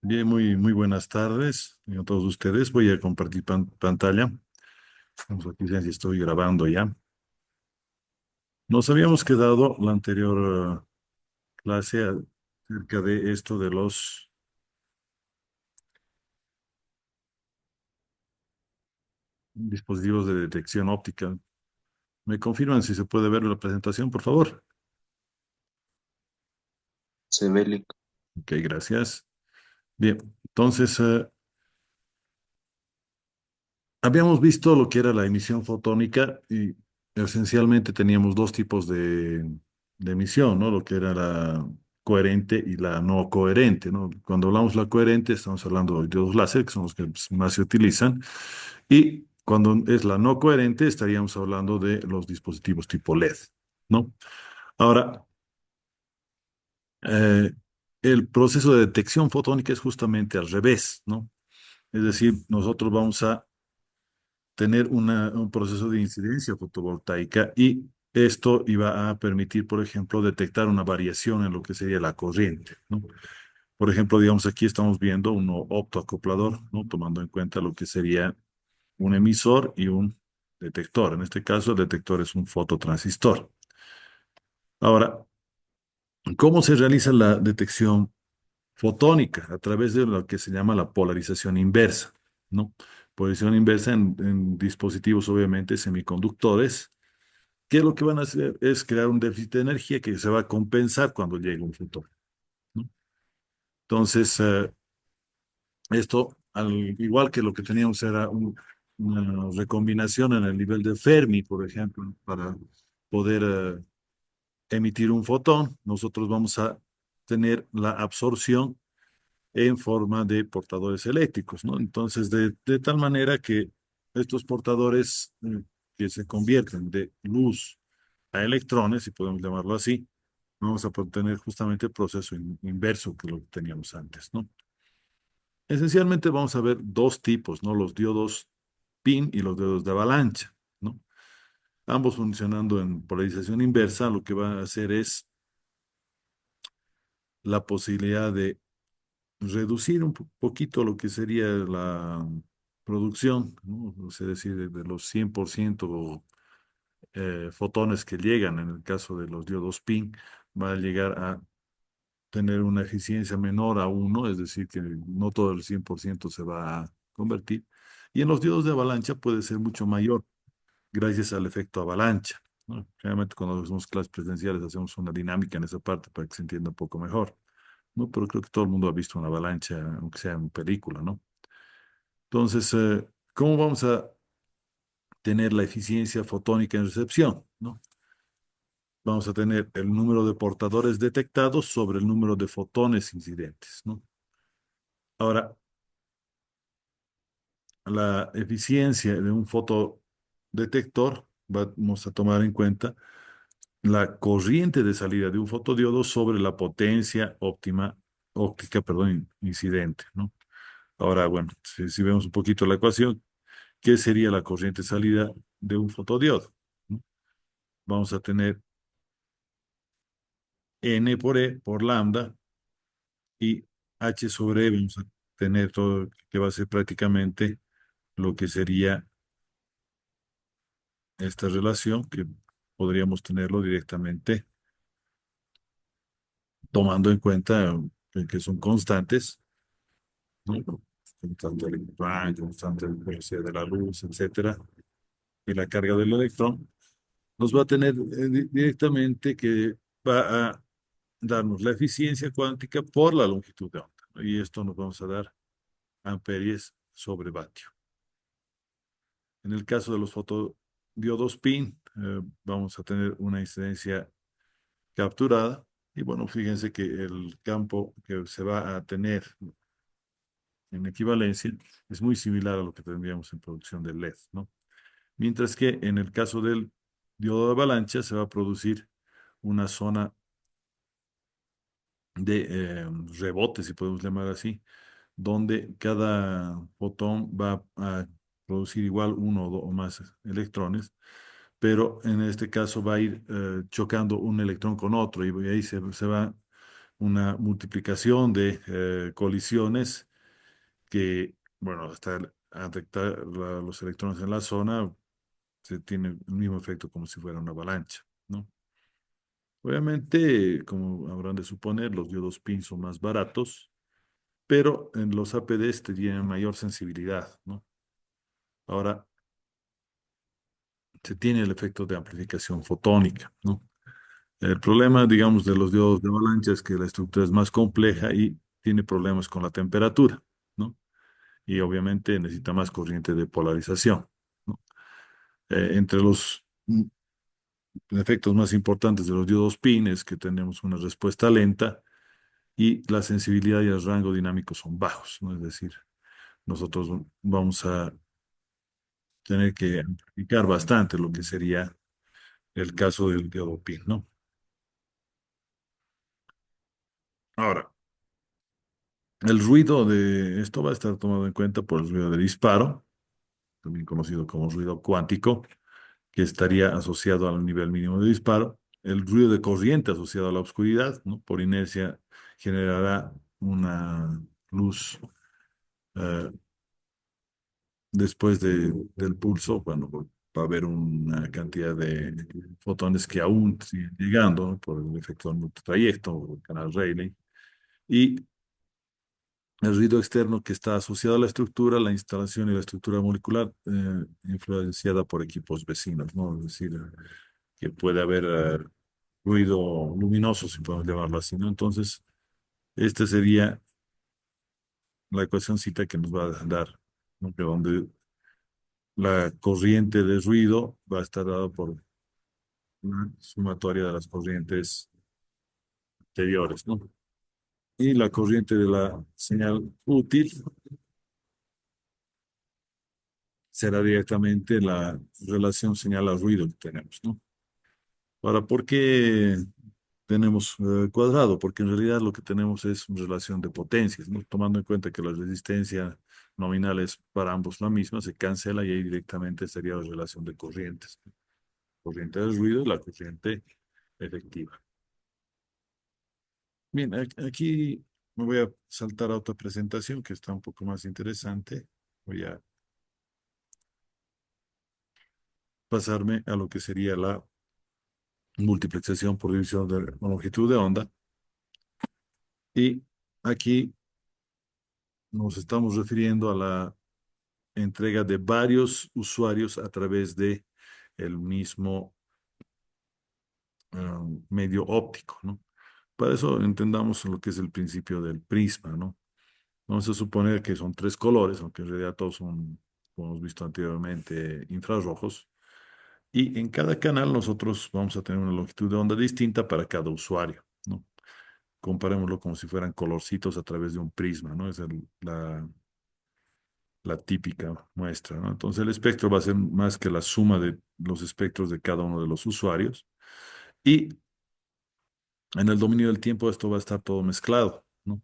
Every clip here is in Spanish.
Bien, muy buenas tardes a todos ustedes. Voy a compartir pantalla. Vamos aquí, ya estoy grabando ya. Nos habíamos quedado la anterior clase acerca de esto de los dispositivos de detección óptica. ¿Me confirman si se puede ver la presentación, por favor? Sebelic. Ok, gracias. Bien, entonces habíamos visto lo que era la emisión fotónica y esencialmente teníamos dos tipos de emisión, ¿no? Lo que era la coherente y la no coherente, ¿no? Cuando hablamos de la coherente estamos hablando de diodos láser, que son los que más se utilizan, y cuando es la no coherente estaríamos hablando de los dispositivos tipo LED, ¿no? Ahora, eh, el proceso de detección fotónica es justamente al revés, ¿no? Es decir, nosotros vamos a tener un proceso de incidencia fotovoltaica y esto iba a permitir, por ejemplo, detectar una variación en lo que sería la corriente, ¿no? Por ejemplo, digamos, aquí estamos viendo un optoacoplador, ¿no? Tomando en cuenta lo que sería un emisor y un detector. En este caso, el detector es un fototransistor. Ahora, ¿cómo se realiza la detección fotónica? A través de lo que se llama la polarización inversa, ¿no? Polarización inversa en dispositivos, obviamente, semiconductores, que lo que van a hacer es crear un déficit de energía que se va a compensar cuando llegue un fotón, ¿no? Entonces, esto, igual que lo que teníamos era una recombinación en el nivel de Fermi, por ejemplo, para poder emitir un fotón, nosotros vamos a tener la absorción en forma de portadores eléctricos, ¿no? Entonces, de tal manera que estos portadores que se convierten de luz a electrones, si podemos llamarlo así, vamos a tener justamente el proceso inverso que lo que teníamos antes, ¿no? Esencialmente vamos a ver dos tipos, ¿no? Los diodos PIN y los diodos de avalancha, ¿no? Ambos funcionando en polarización inversa, lo que va a hacer es la posibilidad de reducir un poquito lo que sería la producción, ¿no? Es decir, de los 100% fotones que llegan, en el caso de los diodos PIN, va a llegar a tener una eficiencia menor a uno, es decir, que no todo el 100% se va a convertir. Y en los diodos de avalancha puede ser mucho mayor, gracias al efecto avalancha, ¿no? Generalmente cuando hacemos clases presenciales hacemos una dinámica en esa parte para que se entienda un poco mejor, ¿no? Pero creo que todo el mundo ha visto una avalancha, aunque sea en película, ¿no? Entonces, ¿cómo vamos a tener la eficiencia fotónica en recepción, ¿no? Vamos a tener el número de portadores detectados sobre el número de fotones incidentes, ¿no? Ahora, la eficiencia de un fotodetector, vamos a tomar en cuenta la corriente de salida de un fotodiodo sobre la potencia óptica, perdón, incidente, ¿no? Ahora, bueno, si vemos un poquito la ecuación, ¿qué sería la corriente de salida de un fotodiodo? ¿No? Vamos a tener N por E por lambda y H sobre E vamos a tener todo que va a ser prácticamente lo que sería esta relación, que podríamos tenerlo directamente tomando en cuenta que son constantes, ¿no? Constante del Planck, constante de la velocidad de la luz, etcétera, y la carga del electrón, nos va a tener directamente que va a darnos la eficiencia cuántica por la longitud de onda, ¿no? Y esto nos vamos a dar amperes sobre vatio. En el caso de los fotodiodos PIN, vamos a tener una incidencia capturada. Y bueno, fíjense que el campo que se va a tener en equivalencia es muy similar a lo que tendríamos en producción de LED, ¿no? Mientras que en el caso del diodo de avalancha se va a producir una zona de rebote, si podemos llamar así, donde cada fotón va a producir igual uno o más electrones, pero en este caso va a ir chocando un electrón con otro y ahí se va una multiplicación de colisiones que, bueno, hasta afectar los electrones en la zona, se tiene el mismo efecto como si fuera una avalancha, ¿no? Obviamente, como habrán de suponer, los diodos PIN son más baratos, pero en los APDs tienen mayor sensibilidad, ¿no? Ahora, se tiene el efecto de amplificación fotónica, ¿no? El problema, digamos, de los diodos de avalancha es que la estructura es más compleja y tiene problemas con la temperatura, ¿no? Y obviamente necesita más corriente de polarización, ¿no? Entre los efectos más importantes de los diodos PIN es que tenemos una respuesta lenta y la sensibilidad y el rango dinámico son bajos, ¿no? Es decir, nosotros vamos a tener que amplificar bastante lo que sería el caso del diodo PIN, ¿no? Ahora, el ruido de esto va a estar tomado en cuenta por el ruido de disparo, también conocido como ruido cuántico, que estaría asociado al nivel mínimo de disparo. El ruido de corriente asociado a la oscuridad, ¿no? Por inercia generará una luz eh, después del pulso, bueno, va a haber una cantidad de fotones que aún siguen llegando, ¿no? Por el efecto del multitrayecto, o el canal Rayleigh. Y el ruido externo que está asociado a la estructura, la instalación y la estructura molecular, influenciada por equipos vecinos, ¿no? Es decir, que puede haber ruido luminoso, si podemos llamarlo así, ¿no? Entonces, esta sería la ecuacióncita que nos va a dar, ¿no? Que donde la corriente de ruido va a estar dada por una sumatoria de las corrientes anteriores, ¿no? Y la corriente de la señal útil será directamente la relación señal a ruido que tenemos, ¿no? Ahora, ¿por qué tenemos cuadrado? Porque en realidad lo que tenemos es una relación de potencias, ¿no? Tomando en cuenta que la resistencia nominal es para ambos la misma, se cancela y ahí directamente sería la relación de corrientes, ¿no? Corriente del ruido y la corriente efectiva. Bien, aquí me voy a saltar a otra presentación que está un poco más interesante. Voy a pasarme a lo que sería la multiplexación por división de longitud de onda. Y aquí nos estamos refiriendo a la entrega de varios usuarios a través de el mismo medio óptico, ¿no? Para eso entendamos lo que es el principio del prisma, ¿no? Vamos a suponer que son tres colores, aunque en realidad todos son, como hemos visto anteriormente, infrarrojos. Y en cada canal nosotros vamos a tener una longitud de onda distinta para cada usuario, ¿no? Comparémoslo como si fueran colorcitos a través de un prisma, ¿no? Es la típica muestra, ¿no? Entonces el espectro va a ser más que la suma de los espectros de cada uno de los usuarios. Y en el dominio del tiempo esto va a estar todo mezclado, ¿no?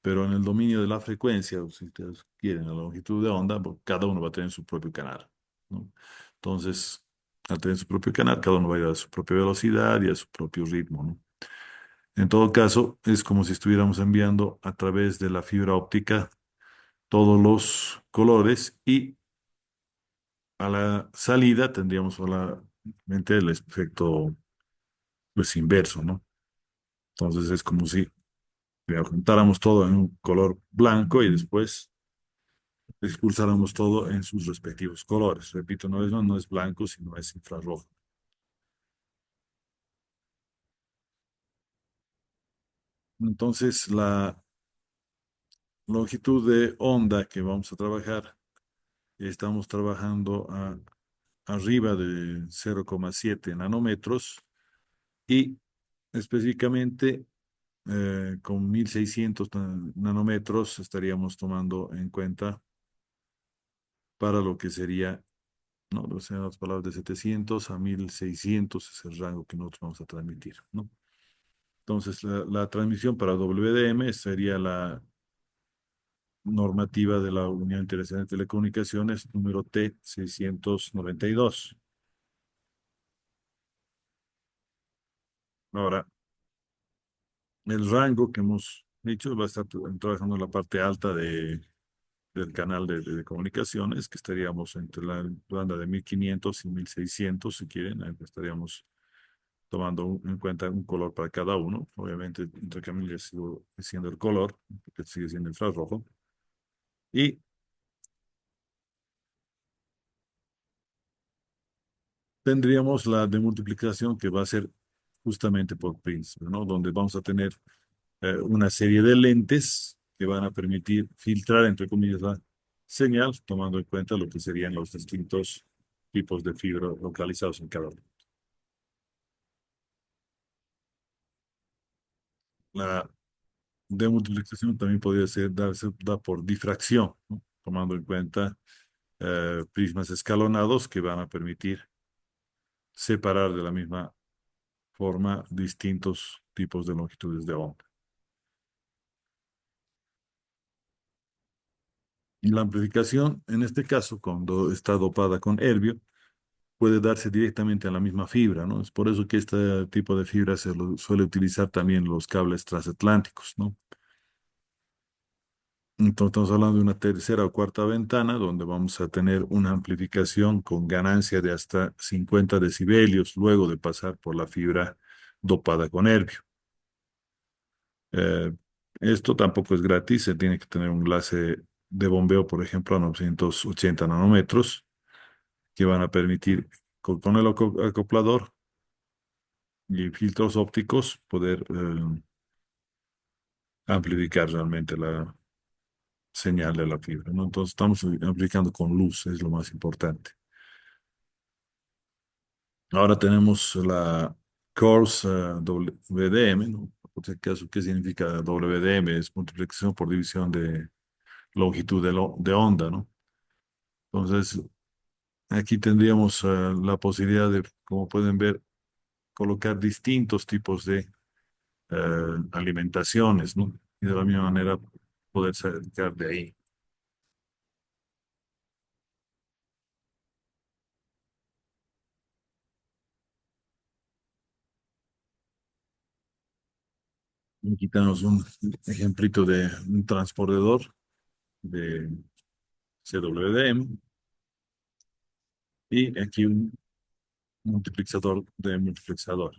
Pero en el dominio de la frecuencia, o si ustedes quieren, la longitud de onda, pues, cada uno va a tener su propio canal, ¿no? Entonces, al tener su propio canal, cada uno va a ir a su propia velocidad y a su propio ritmo, ¿no? En todo caso, es como si estuviéramos enviando a través de la fibra óptica todos los colores y a la salida tendríamos solamente el efecto pues inverso, ¿no? Entonces es como si juntáramos todo en un color blanco y después expulsáramos todo en sus respectivos colores. Repito, no es blanco, sino es infrarrojo. Entonces la longitud de onda que vamos a trabajar, estamos trabajando arriba de 0,7 nanómetros y específicamente con 1600 nanómetros estaríamos tomando en cuenta para lo que sería, ¿no? O sea, las palabras de 700 a 1600 es el rango que nosotros vamos a transmitir, ¿no? Entonces, la transmisión para WDM sería la normativa de la Unión Internacional de Telecomunicaciones número T692. Ahora, el rango que hemos dicho va a estar trabajando en la parte alta del canal de comunicaciones, que estaríamos entre la banda de 1500 y 1600 si quieren. Ahí estaríamos tomando en cuenta un color para cada uno. Obviamente, entre comillas, sigo diciendo el color, porque sigue siendo infrarrojo. Y tendríamos la demultiplicación que va a ser justamente por príncipe, ¿no? Donde vamos a tener una serie de lentes que van a permitir filtrar, entre comillas, la señal, tomando en cuenta lo que serían los distintos tipos de fibra localizados en cada uno. La demultiplicación también podría ser darse da por difracción, ¿no? Tomando en cuenta prismas escalonados que van a permitir separar de la misma forma distintos tipos de longitudes de onda. Y la amplificación, en este caso, cuando está dopada con herbio, puede darse directamente a la misma fibra, ¿no? Es por eso que este tipo de fibra se lo suele utilizar también los cables transatlánticos, ¿no? Entonces estamos hablando de una tercera o cuarta ventana donde vamos a tener una amplificación con ganancia de hasta 50 decibelios luego de pasar por la fibra dopada con herbio. Eh, Esto tampoco es gratis, se tiene que tener un enlace de bombeo, por ejemplo, a 980 nanómetros, que van a permitir con el acoplador y filtros ópticos poder amplificar realmente la señal de la fibra, ¿no? Entonces estamos amplificando con luz, es lo más importante. Ahora tenemos la Course WDM, ¿no? Por si acaso, ¿qué significa WDM? Es multiplicación por división de longitud de onda, ¿no? Entonces, aquí tendríamos la posibilidad de, como pueden ver, colocar distintos tipos de alimentaciones, ¿no? Y de la misma manera poder sacar de ahí. Aquí tenemos un ejemplito de un transportador de CWDM y aquí un multiplexador de multiplexador.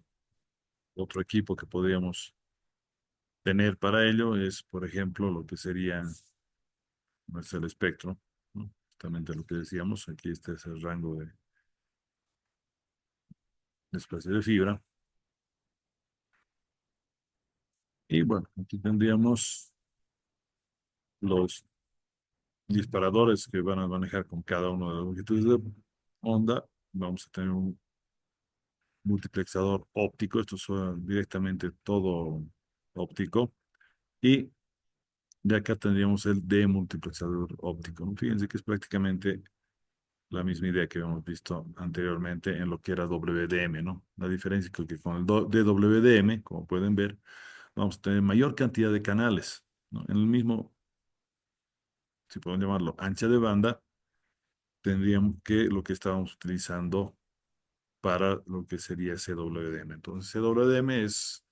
Otro equipo que podríamos tener para ello es, por ejemplo, lo que sería no es el espectro, ¿no? Justamente lo que decíamos, aquí este es el rango de desplace de fibra. Y bueno, aquí tendríamos los disparadores que van a manejar con cada una de las longitudes de onda. Vamos a tener un multiplexador óptico, esto es directamente todo óptico. Y de acá tendríamos el demultiplexador óptico, ¿no? Fíjense que es prácticamente la misma idea que habíamos visto anteriormente en lo que era WDM, ¿no? La diferencia es que con el DWDM, como pueden ver, vamos a tener mayor cantidad de canales, ¿no? En el mismo, si podemos llamarlo, ancha de banda, tendríamos que lo que estábamos utilizando para lo que sería CWDM. Entonces, CWDM es,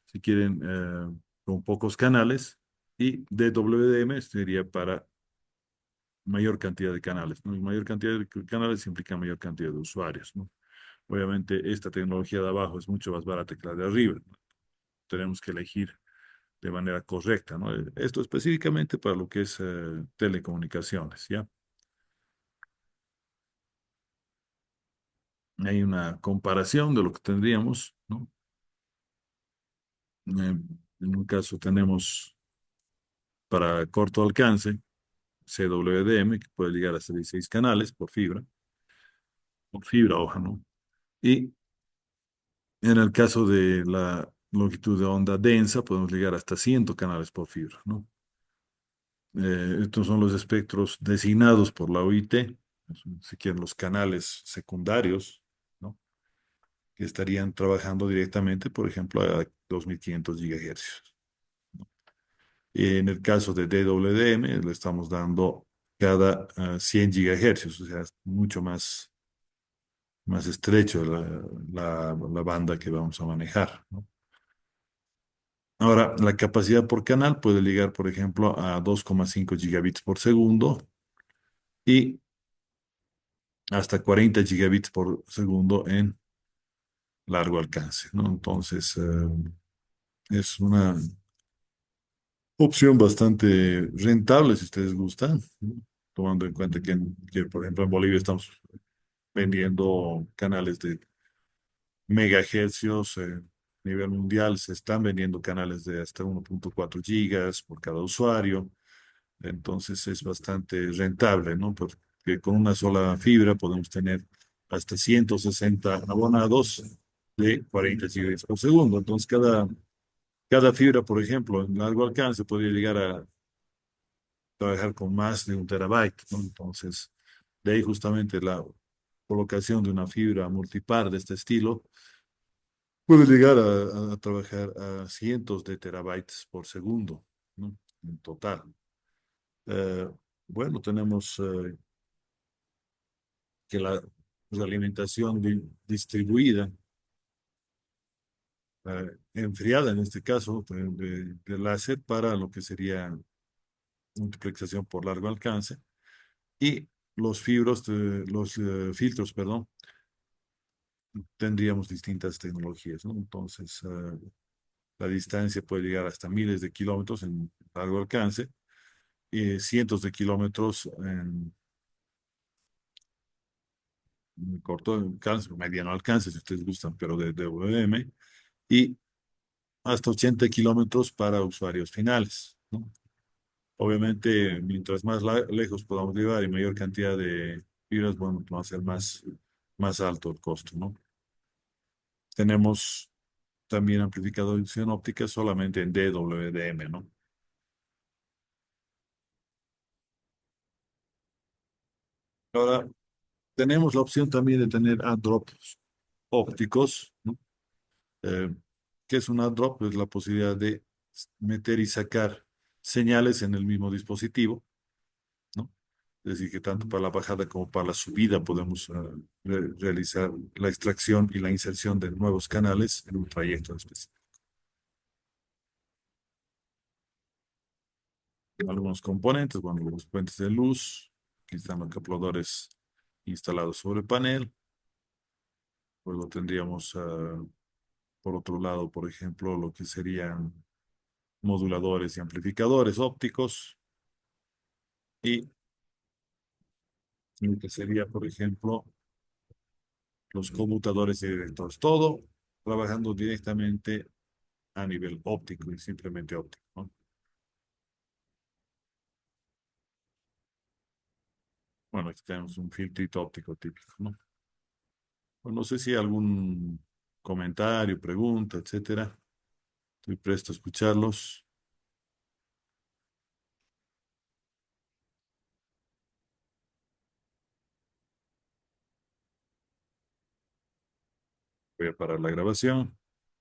si quieren, con pocos canales y DWDM sería para mayor cantidad de canales, ¿no? Y mayor cantidad de canales implica mayor cantidad de usuarios, ¿no? Obviamente, esta tecnología de abajo es mucho más barata que la de arriba, ¿no? Tenemos que elegir de manera correcta, ¿no? Esto específicamente para lo que es telecomunicaciones, ¿ya? Hay una comparación de lo que tendríamos, ¿no? En un caso tenemos para corto alcance CWDM, que puede llegar hasta 16 canales por fibra hoja, ¿no? Y en el caso de la longitud de onda densa, podemos llegar hasta 100 canales por fibra, ¿no? Estos son los espectros designados por la OIT, si quieren los canales secundarios, ¿no? Que estarían trabajando directamente, por ejemplo, a 2500 gigahercios, ¿no? Y en el caso de DWDM, le estamos dando cada 100 gigahercios, o sea, es mucho más estrecho la banda que vamos a manejar, ¿no? Ahora, la capacidad por canal puede llegar, por ejemplo, a 2,5 gigabits por segundo y hasta 40 gigabits por segundo en largo alcance, ¿no? Entonces, es una opción bastante rentable si ustedes gustan, ¿no? Tomando en cuenta por ejemplo, en Bolivia estamos vendiendo canales de megahercios. A nivel mundial se están vendiendo canales de hasta 1,4 gigas por cada usuario. Entonces es bastante rentable, ¿no? Porque con una sola fibra podemos tener hasta 160 abonados de 40 gigas por segundo. Entonces cada fibra, por ejemplo, en largo alcance podría llegar a trabajar con más de 1 terabyte, ¿no? Entonces, de ahí justamente la colocación de una fibra multipar de este estilo puede llegar a trabajar a cientos de terabytes por segundo, ¿no? En total. Eh, bueno, tenemos que la alimentación distribuida, enfriada en este caso, de láser para lo que sería multiplexación por largo alcance y los filtros, perdón, tendríamos distintas tecnologías, ¿no? Entonces, la distancia puede llegar hasta miles de kilómetros en largo alcance y cientos de kilómetros en corto alcance, mediano alcance, si ustedes gustan, pero de WM, y hasta 80 kilómetros para usuarios finales, ¿no? Obviamente, mientras más lejos podamos llegar y mayor cantidad de fibras, bueno, va a ser más alto el costo, ¿no? Tenemos también amplificación óptica solamente en DWDM, ¿no? Ahora, tenemos la opción también de tener add-drops ópticos, ¿no? Eh, ¿Qué es un add-drop? Es la posibilidad de meter y sacar señales en el mismo dispositivo, ¿no? Es decir, que tanto para la bajada como para la subida podemos realizar la extracción y la inserción de nuevos canales en un trayecto específico. Algunos componentes, bueno, los puentes de luz, aquí están los capladores instalados sobre el panel. Luego tendríamos, por otro lado, por ejemplo, lo que serían moduladores y amplificadores ópticos y lo que sería, por ejemplo, los conmutadores y directores. Todo trabajando directamente a nivel óptico y simplemente óptico, ¿no? Bueno, aquí tenemos un filtrito óptico típico, ¿no? Pues no sé si hay algún comentario, pregunta, etcétera. Estoy presto a escucharlos. Voy a parar la grabación.